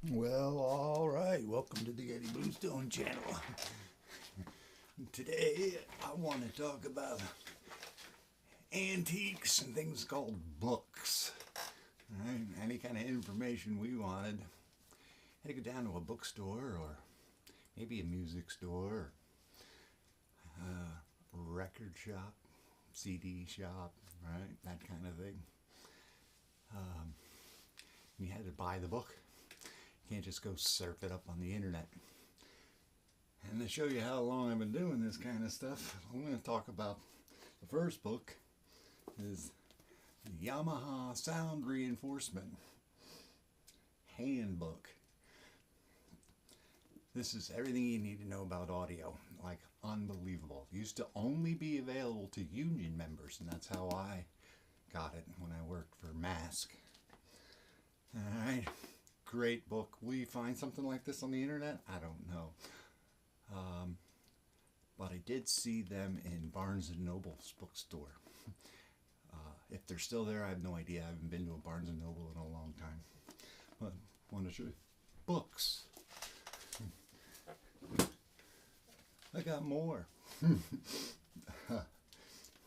Well, all right. Welcome to the Eddie Bluestone channel. Today, I want to talk about antiques and things called books. All right? Any kind of information we wanted, had to go down to a bookstore or maybe a music store, record shop, CD shop, right? That kind of thing. You had to buy the book. You can't just go surf it up on the internet. And to show you how long I've been doing this kind of stuff, I'm going to talk about the first book is the Yamaha Sound Reinforcement Handbook. This is everything you need to know about audio, like unbelievable. It used to only be available to union members, and that's how I got it when I worked for Mask. Alright, great book. Will you find something like this on the internet? I don't know. But I did see them in Barnes & Noble's bookstore. If they're still there, I have no idea. I haven't been to a Barnes & Noble in a long time. But I want to show you books. I got more. If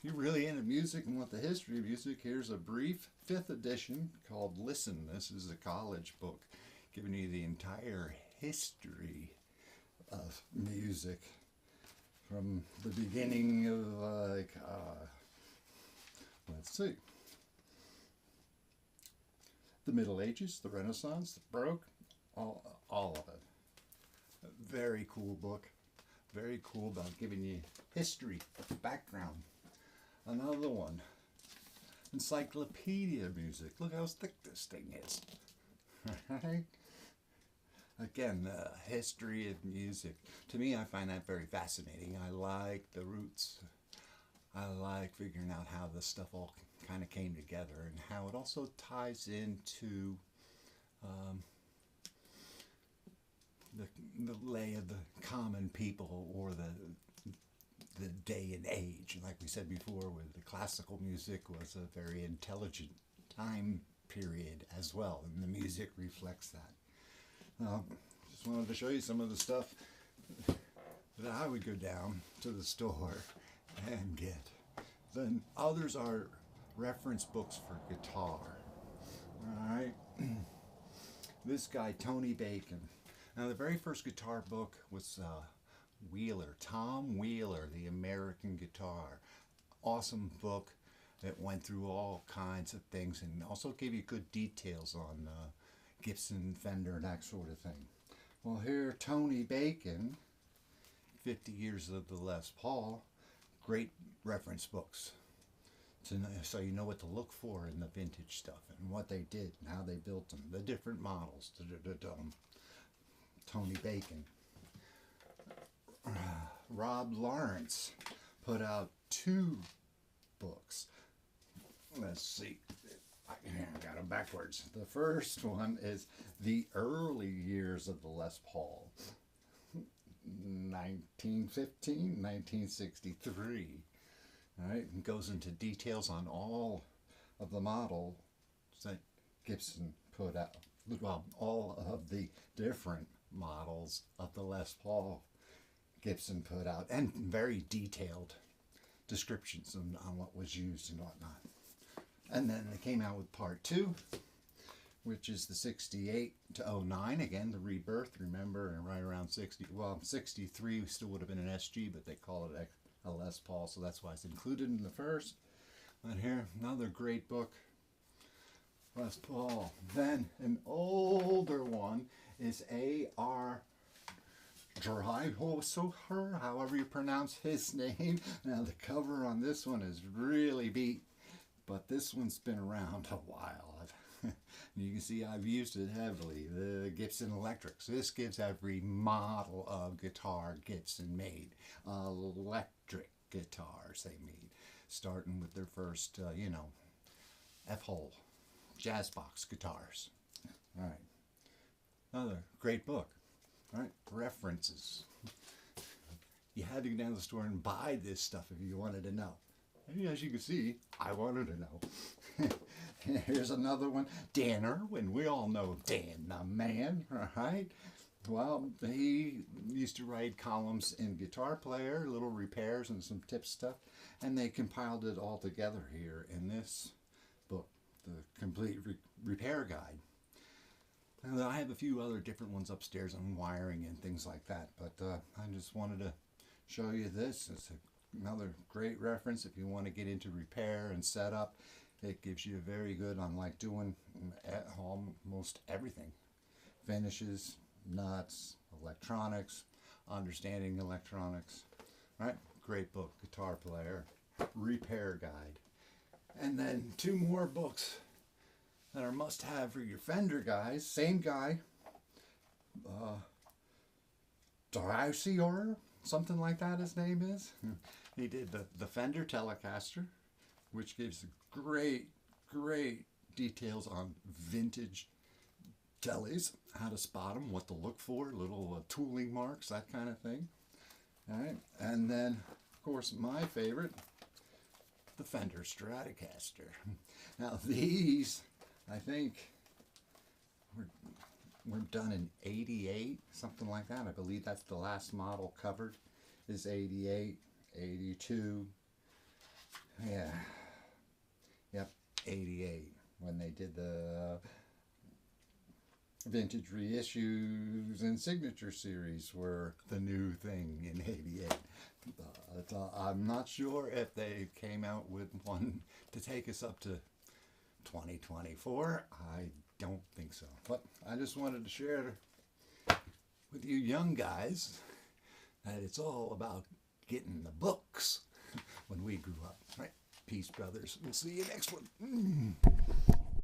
you're really into music and want the history of music, here's a brief 5th edition called Listen. This is a college book giving you the entire history of music from the beginning of let's see, the Middle Ages, the Renaissance, the Baroque, all of it. A very cool book. Very cool about giving you history, background. Another one, Encyclopedia Music. Look how thick this thing is. Right? Again, the history of music. To me, I find that very fascinating. I like the roots. I like figuring out how this stuff all kind of came together and how it also ties into the lay of the common people, or the day and age. Like we said before, with the classical music was a very intelligent time period as well, and the music reflects that. Just wanted to show you some of the stuff that I would go down to the store and get. Then others are reference books for guitar. All right, this guy Tony Bacon. Now, the very first guitar book was Wheeler, Tom Wheeler, The American Guitar. Awesome book that went through all kinds of things and also gave you good details on Gibson, Fender, and that sort of thing. Well, here, Tony Bacon, 50 Years of the Les Paul, great reference books. So you know what to look for in the vintage stuff and what they did and how they built them, the different models. Tony Bacon. Rob Lawrence put out 2 books. Let's see. I got them backwards. The first one is The Early Years of the Les Paul, 1915, 1963. All right, and goes into details on all of the models that Gibson put out. Well, all of the different models of the Les Paul Gibson put out, and very detailed descriptions on what was used and whatnot. And then they came out with part 2, which is the 68 to 09, again the rebirth. Remember, and right around 63 still would have been an SG, but they call it a Les Paul, so that's why it's included in the first. And here, another great book, Les Paul. Then an older one is A.R. Dryhofer, however you pronounce his name. Now the cover on this one is really beat, but this one's been around a while. You can see I've used it heavily. The Gibson Electrics. This gives every model of guitar Gibson made. Electric guitars they made, starting with their first, F-hole, jazz box guitars. All right, another great book. All right, references. You had to go down to the store and buy this stuff if you wanted to know. And as you can see, I wanted to know. Here's another one. Dan Irwin. We all know Dan the man, right? Well, he used to write columns in Guitar Player, little repairs and some tip stuff, and they compiled it all together here in this book, The Complete Repair Guide. And I have a few other different ones upstairs on wiring and things like that, but I just wanted to show you this. It's another great reference if you want to get into repair and setup. It gives you very good on like doing almost everything. Finishes, nuts, electronics, understanding electronics. Right? Great book, Guitar Player, Repair Guide. And then two more books that are must-have for your Fender guys. Same guy, Drysior, something like that his name is. He did the Fender Telecaster, which gives great details on vintage tellies, how to spot them, what to look for, little tooling marks, that kind of thing. All right, and then, of course, my favorite, the Fender Stratocaster. Now these, I think, were done in '88, something like that. I believe that's the last model covered is '88, '82. Yeah. Yep, '88 when they did the vintage reissues and signature series were the new thing in '88. I'm not sure if they came out with one to take us up to 2024. I don't think so. But I just wanted to share with you young guys that it's all about getting the books when we grew up. Right? Peace, brothers. We'll see you next one.